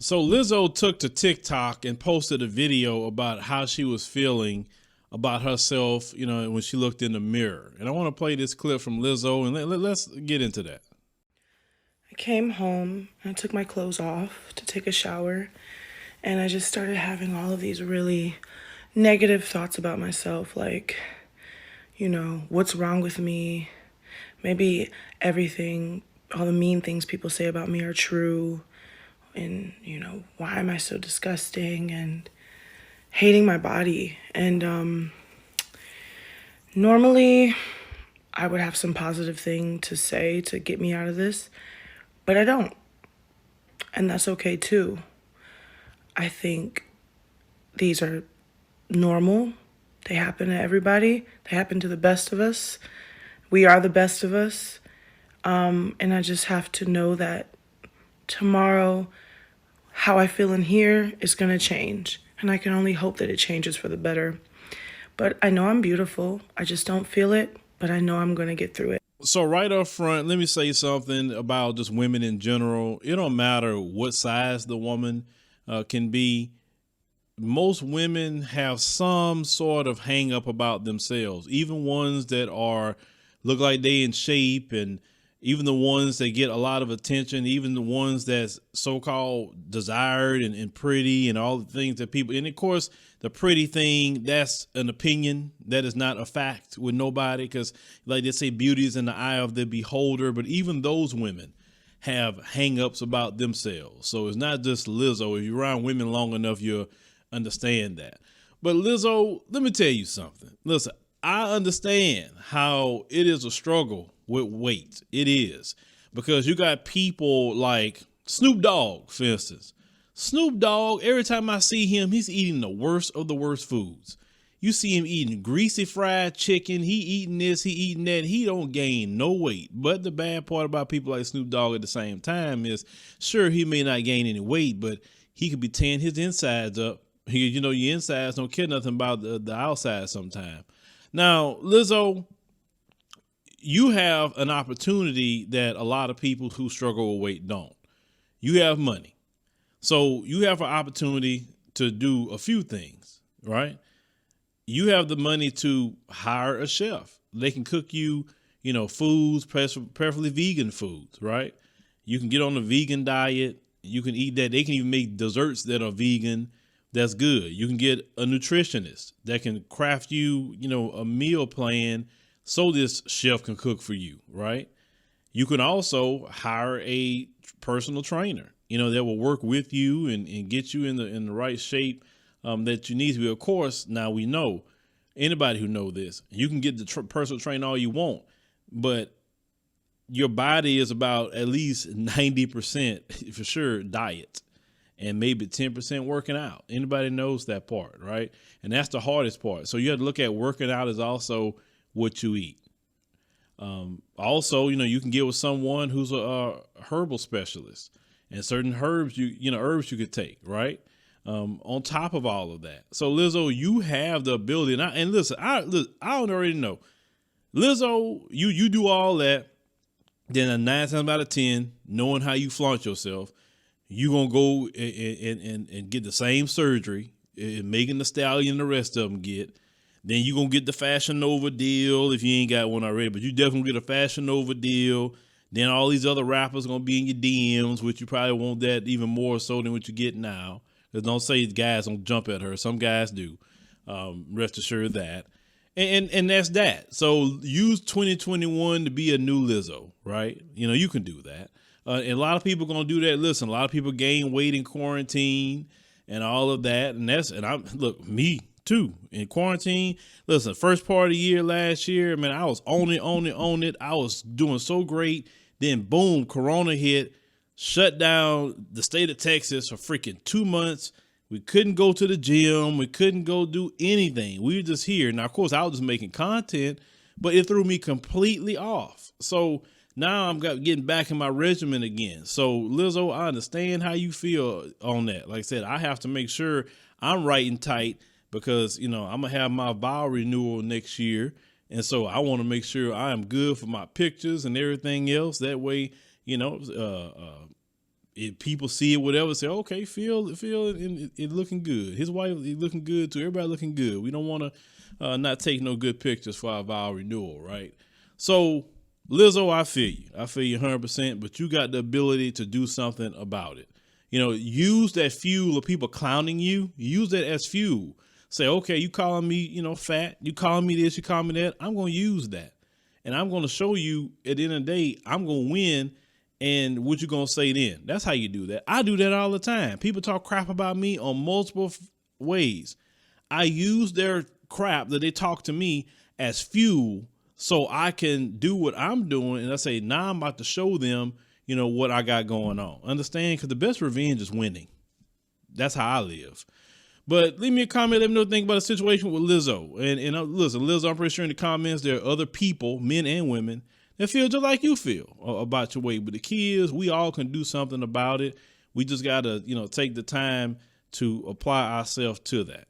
So Lizzo took to TikTok and posted a video about how she was feeling about herself, when she looked in the mirror. And I want to play this clip from Lizzo and let's get into that. I came home and I took my clothes off to take a shower, and I just started having all of these really negative thoughts about myself, like, what's wrong with me? Maybe everything, all the mean things people say about me are true. And, why am I so disgusting? And hating my body. And normally I would have some positive thing to say to get me out of this, but I don't. And that's okay too. I think these are normal. They happen to everybody. They happen to the best of us. We are the best of us. And I just have to know that tomorrow, how I feel in here is going to change. And I can only hope that it changes for the better. But I know I'm beautiful. I just don't feel it, but I know I'm going to get through it. So right up front, let me say something about just women in general. It don't matter what size the woman can be. Most women have some sort of hang up about themselves, even ones that look like they in shape, and even the ones that get a lot of attention, even the ones that's so-called desired and pretty and all the things that people, and of course the pretty thing, that's an opinion. That is not a fact with nobody, because like they say, beauty is in the eye of the beholder. But even those women have hang-ups about themselves. So it's not just Lizzo. If you're around women long enough, you'll understand that. But Lizzo, let me tell you something. Listen, I understand how it is a struggle with weight. It is, because you got people like Snoop Dogg, for instance. Snoop Dogg, every time I see him, he's eating the worst of the worst foods. You see him eating greasy fried chicken. He eating this, he eating that. He don't gain no weight. But the bad part about people like Snoop Dogg at the same time is, sure, he may not gain any weight, but he could be tearing his insides up. Your insides don't care nothing about the outside sometimes. Now, Lizzo, you have an opportunity that a lot of people who struggle with weight don't. You have money. So you have an opportunity to do a few things, right? You have the money to hire a chef. They can cook you, foods, preferably vegan foods, right? You can get on a vegan diet. You can eat that. They can even make desserts that are vegan. That's good. You can get a nutritionist that can craft you, a meal plan so this chef can cook for you, right? You can also hire a personal trainer, that will work with you and get you in the right shape that you need to be. Of course, now we know, anybody who know this, you can get the personal trainer all you want, but your body is about at least 90% for sure diet, and maybe 10% working out. Anybody knows that part, right? And that's the hardest part. So you have to look at working out as also what you eat. Also, you can get with someone who's a herbal specialist, and certain herbs herbs you could take, right? On top of all of that. So Lizzo, you have the ability, and listen, I don't already know. Lizzo, you do all that, then 9 times out of 10, knowing how you flaunt yourself, you gonna go and get the same surgery Megan Thee Stallion and the rest of them get. Then you gonna get the Fashion Nova deal if you ain't got one already, but you definitely get a Fashion Nova deal. Then all these other rappers gonna be in your DMs, which you probably want that even more so than what you get now. Because don't say guys don't jump at her. Some guys do. Rest assured that. And that's that. So use 2021 to be a new Lizzo, right? You can do that. And a lot of people gonna do that. Listen, a lot of people gain weight in quarantine and all of that. Look, me too in quarantine. Listen, first part of the year last year, man, I was on it. I was doing so great. Then boom, Corona hit, shut down the state of Texas for freaking 2 months. We couldn't go to the gym. We couldn't go do anything. We were just here. Now, of course, I was just making content, but it threw me completely off. So now I'm getting back in my regimen again. So Lizzo, I understand how you feel on that. Like I said, I have to make sure I'm right and tight because, I'm going to have my vow renewal next year. And so I want to make sure I am good for my pictures and everything else. That way, if people see it, whatever, say, okay, Phil, it looking good. His wife is looking good too. Everybody looking good. We don't want to not take no good pictures for our vow renewal, right? So, Lizzo, I feel you 100%, but you got the ability to do something about it. You know, use that fuel of people clowning you. Use that as fuel. Say, okay, you calling me, you know, fat. You calling me this, you calling me that. I'm going to use that. And I'm going to show you at the end of the day, I'm going to win. And what you going to say then? That's how you do that. I do that all the time. People talk crap about me on multiple ways. I use their crap that they talk to me as fuel so I can do what I'm doing. And I say, now I'm about to show them, you know, what I got going on. Understand? Because the best revenge is winning. That's how I live. But leave me a comment. Let me know what you think about the situation with Lizzo. And listen, Lizzo, I'm pretty sure in the comments there are other people, men and women, that feel just like you feel about your weight. But the key is we all can do something about it. We just got to, you know, take the time to apply ourselves to that.